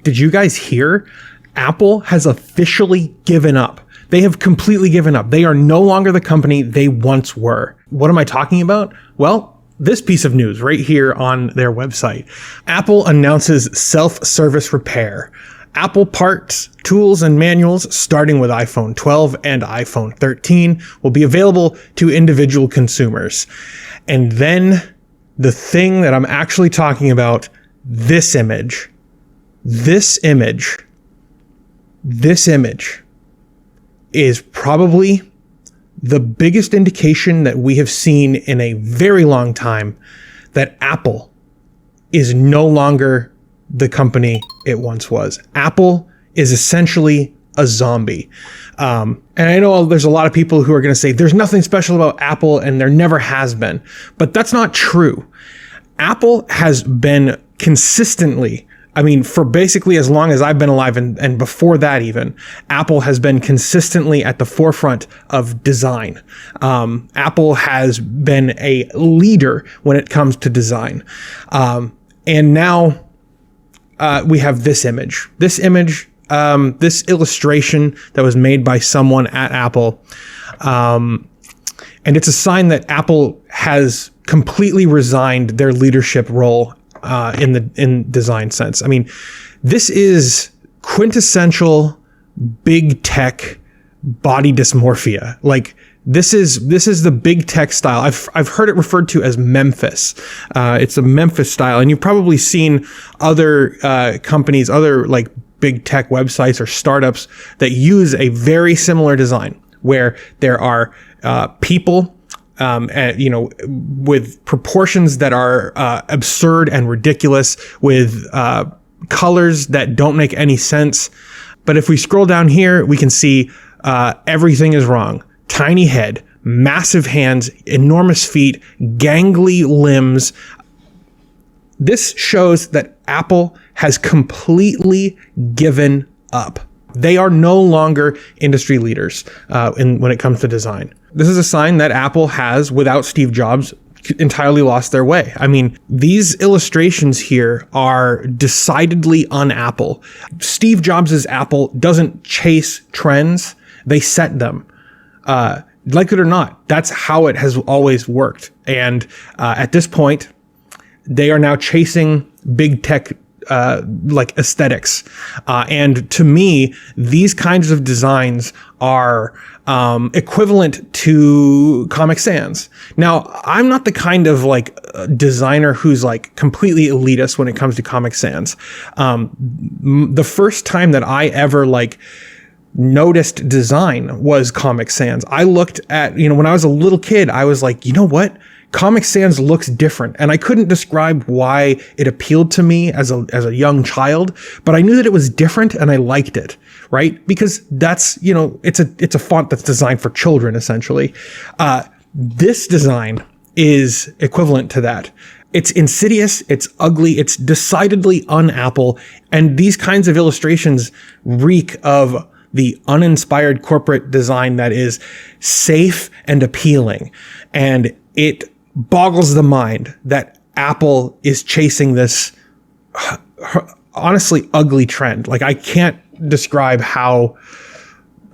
Did you guys hear? Apple has officially given up. They have completely given up. They are no longer the company they once were. What am I talking about? Well, this piece of news right here on their website. Apple announces self-service repair. Apple parts, tools, and manuals starting with iPhone 12 and iPhone 13 will be available to individual consumers. And then the thing that I'm actually talking about, this image is probably the biggest indication that we have seen in a very long time that Apple is no longer the company it once was. Apple is essentially a zombie. And I know there's a lot of people who are going to say there's nothing special about Apple and there never has been, but that's not true. Apple has been consistently, for basically as long as I've been alive and before that even, Apple has been consistently at the forefront of design. Apple has been a leader when it comes to design. And now we have this image. This illustration that was made by someone at Apple. And it's a sign that Apple has completely resigned their leadership role in design sense. This is quintessential big tech body dysmorphia. This is the big tech style. I've heard it referred to as Memphis. It's a Memphis style, and you've probably seen other companies, other big tech websites or startups that use a very similar design, where there are people, with proportions that are absurd and ridiculous, with colors that don't make any sense. But if we scroll down here, we can see everything is wrong. Tiny head, massive hands, enormous feet, gangly limbs. This shows that Apple has completely given up. They are no longer industry leaders when it comes to design. This is a sign that Apple has, without Steve Jobs, entirely lost their way. These illustrations here are decidedly un-Apple. Steve Jobs' Apple doesn't chase trends, they set them. Like it or not, that's how it has always worked. And at this point, they are now chasing big tech aesthetics. And to me, these kinds of designs are equivalent to Comic Sans. Now, I'm not the kind of designer who's completely elitist when it comes to Comic Sans. The first time that I ever noticed design was Comic Sans. I looked at, when I was a little kid, I was like, you know what? Comic Sans looks different. And I couldn't describe why it appealed to me as a young child, but I knew that it was different and I liked it, right? Because that's, it's a font that's designed for children, essentially. This design is equivalent to that. It's insidious, it's ugly, it's decidedly un-Apple, and these kinds of illustrations reek of the uninspired corporate design that is safe and appealing. And it boggles the mind that Apple is chasing this honestly ugly trend. I can't describe how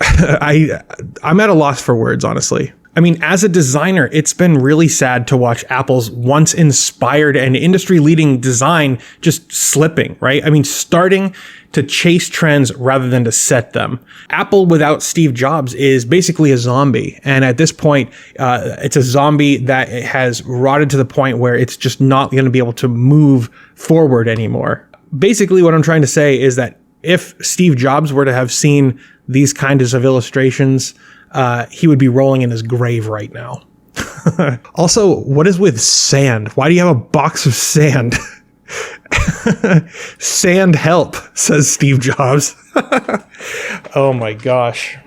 I'm at a loss for words, honestly. As a designer, it's been really sad to watch Apple's once inspired and industry-leading design just slipping, right? Starting to chase trends rather than to set them. Apple without Steve Jobs is basically a zombie. And at this point, it's a zombie that has rotted to the point where it's just not going to be able to move forward anymore. Basically, what I'm trying to say is that if Steve Jobs were to have seen these kinds of illustrations, he would be rolling in his grave right now. Also, what is with sand? Why do you have a box of sand? Sand help, says Steve Jobs. Oh my gosh.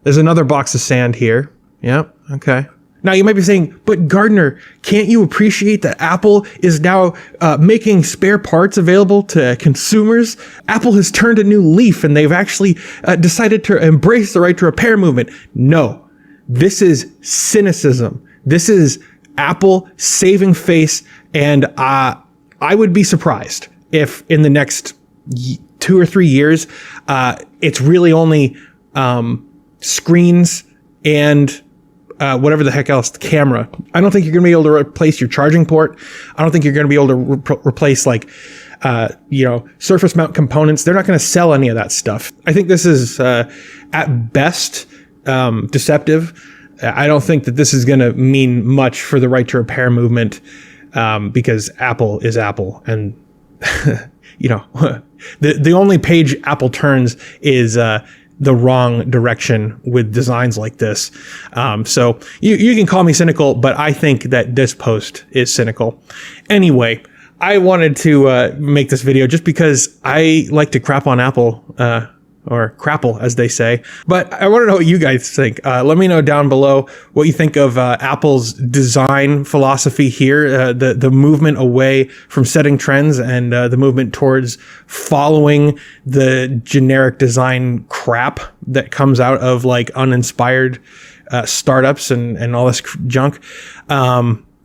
There's another box of sand here. Yep, okay. Now you might be saying, but Gardiner, can't you appreciate that Apple is now making spare parts available to consumers? Apple has turned a new leaf and they've actually decided to embrace the right to repair movement. No, this is cynicism. This is Apple saving face. And I would be surprised if in the next 2 or 3 years, it's really only screens and whatever the heck else, the camera. I don't think you're going to be able to replace your charging port. I don't think you're going to be able to replace like, surface mount components. They're not going to sell any of that stuff. I think this is at best deceptive. I don't think that this is going to mean much for the right to repair movement because Apple is Apple. And, the only page Apple turns is the wrong direction with designs like this. So you can call me cynical, but I think that this post is cynical. Anyway, I wanted to make this video just because I like to crap on Apple, or crapple, as they say. But I want to know what you guys think. Let me know down below what you think of Apple's design philosophy here, the movement away from setting trends and the movement towards following the generic design crap that comes out of like uninspired startups and all this junk.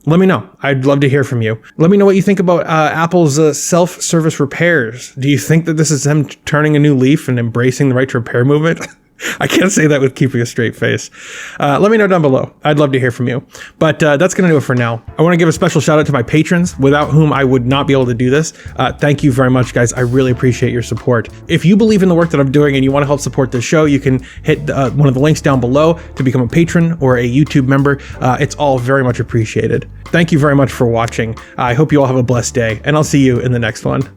Let me know. I'd love to hear from you. Let me know what you think about Apple's self-service repairs. Do you think that this is them turning a new leaf and embracing the right to repair movement? I can't say that with keeping a straight face. Let me know down below. I'd love to hear from you. But that's going to do it for now. I want to give a special shout out to my patrons, without whom I would not be able to do this. Thank you very much, guys. I really appreciate your support. If you believe in the work that I'm doing and you want to help support this show, you can hit one of the links down below to become a patron or a YouTube member. It's all very much appreciated. Thank you very much for watching. I hope you all have a blessed day, and I'll see you in the next one.